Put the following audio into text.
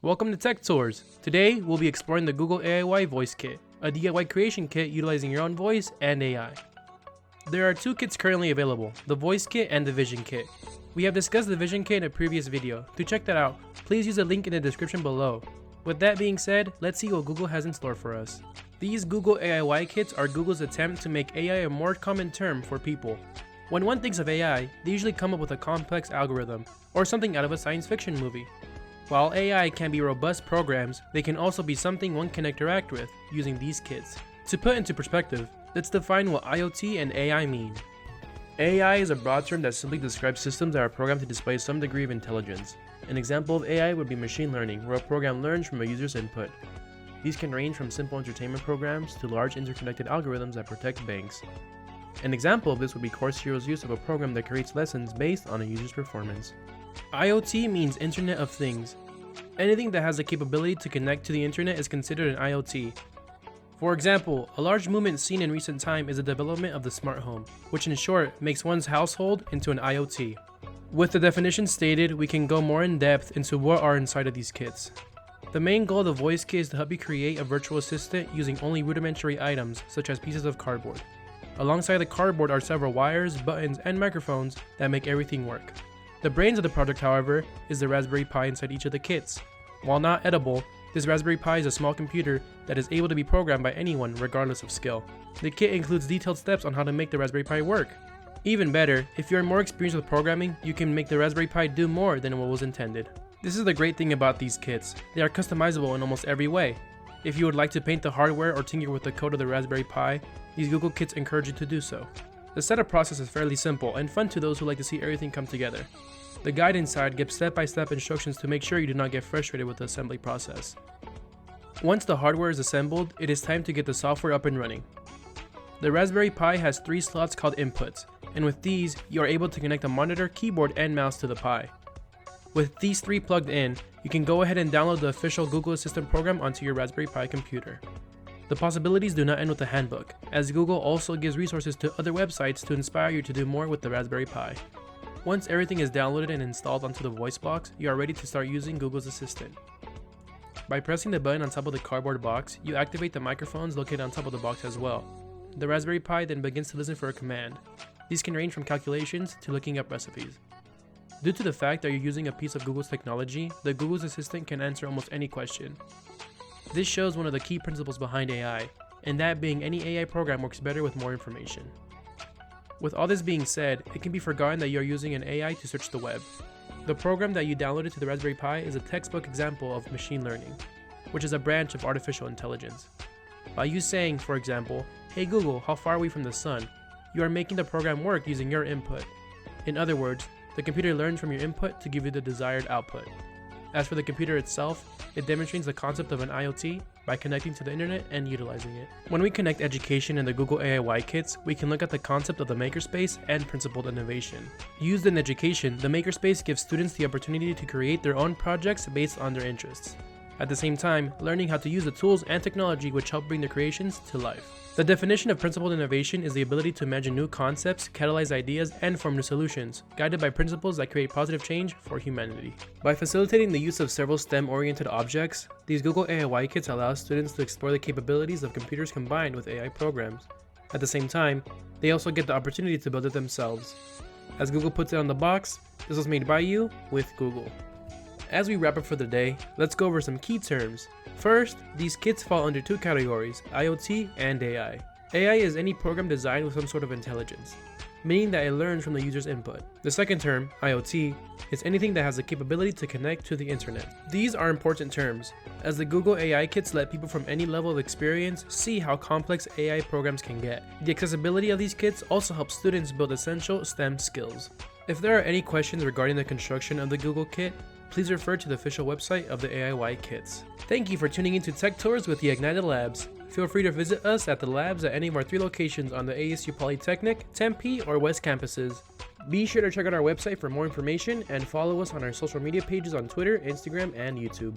Welcome to Tech Tours. Today, we'll be exploring the Google AIY Voice Kit, a DIY creation kit utilizing your own voice and AI. There are two kits currently available, the Voice Kit and the Vision Kit. We have discussed the Vision Kit in a previous video. To check that out, please use the link in the description below. With that being said, let's see what Google has in store for us. These Google AIY kits are Google's attempt to make AI a more common term for people. When one thinks of AI, they usually come up with a complex algorithm, or something out of a science fiction movie. While AI can be robust programs, they can also be something one can interact with using these kits. To put into perspective, let's define what IoT and AI mean. AI is a broad term that simply describes systems that are programmed to display some degree of intelligence. An example of AI would be machine learning, where a program learns from a user's input. These can range from simple entertainment programs to large interconnected algorithms that protect banks. An example of this would be Course Hero's use of a program that creates lessons based on a user's performance. IoT means Internet of Things. Anything that has the capability to connect to the internet is considered an IoT. For example, a large movement seen in recent time is the development of the smart home, which in short makes one's household into an IoT. With the definition stated, we can go more in depth into what are inside of these kits. The main goal of the Voice Kit is to help you create a virtual assistant using only rudimentary items such as pieces of cardboard. Alongside the cardboard are several wires, buttons, and microphones that make everything work. The brains of the project, however, is the Raspberry Pi inside each of the kits. While not edible, this Raspberry Pi is a small computer that is able to be programmed by anyone regardless of skill. The kit includes detailed steps on how to make the Raspberry Pi work. Even better, if you are more experienced with programming, you can make the Raspberry Pi do more than what was intended. This is the great thing about these kits. They are customizable in almost every way. If you would like to paint the hardware or tinker with the code of the Raspberry Pi, these Google kits encourage you to do so. The setup process is fairly simple and fun to those who like to see everything come together. The guide inside gives step-by-step instructions to make sure you do not get frustrated with the assembly process. Once the hardware is assembled, it is time to get the software up and running. The Raspberry Pi has 3 slots called inputs, and with these, you are able to connect a monitor, keyboard, and mouse to the Pi. With these 3 plugged in, you can go ahead and download the official Google Assistant program onto your Raspberry Pi computer. The possibilities do not end with the handbook, as Google also gives resources to other websites to inspire you to do more with the Raspberry Pi. Once everything is downloaded and installed onto the voice box, you are ready to start using Google's Assistant. By pressing the button on top of the cardboard box, you activate the microphones located on top of the box as well. The Raspberry Pi then begins to listen for a command. These can range from calculations to looking up recipes. Due to the fact that you're using a piece of Google's technology, the Google's Assistant can answer almost any question. This shows one of the key principles behind AI, and that being any AI program works better with more information. With all this being said, it can be forgotten that you are using an AI to search the web. The program that you downloaded to the Raspberry Pi is a textbook example of machine learning, which is a branch of artificial intelligence. By you saying, for example, "Hey Google, how far are we from the sun?" you are making the program work using your input. In other words, the computer learns from your input to give you the desired output. As for the computer itself, it demonstrates the concept of an IoT by connecting to the internet and utilizing it. When we connect education and the Google AIY kits, we can look at the concept of the makerspace and principled innovation. Used in education, the makerspace gives students the opportunity to create their own projects based on their interests. At the same time, learning how to use the tools and technology which help bring their creations to life. The definition of principled innovation is the ability to imagine new concepts, catalyze ideas, and form new solutions, guided by principles that create positive change for humanity. By facilitating the use of several STEM-oriented objects, these Google AIY kits allow students to explore the capabilities of computers combined with AI programs. At the same time, they also get the opportunity to build it themselves. As Google puts it on the box, this was made by you with Google. As we wrap up for the day, let's go over some key terms. First, these kits fall under 2 categories, IoT and AI. AI is any program designed with some sort of intelligence, meaning that it learns from the user's input. The second term, IoT, is anything that has the capability to connect to the internet. These are important terms, as the Google AI kits let people from any level of experience see how complex AI programs can get. The accessibility of these kits also helps students build essential STEM skills. If there are any questions regarding the construction of the Google Kit, please refer to the official website of the AIY kits. Thank you for tuning into Tech Tours with the IgnitED Labs. Feel free to visit us at the labs at any of our 3 locations on the ASU Polytechnic, Tempe, or West campuses. Be sure to check out our website for more information and follow us on our social media pages on Twitter, Instagram, and YouTube.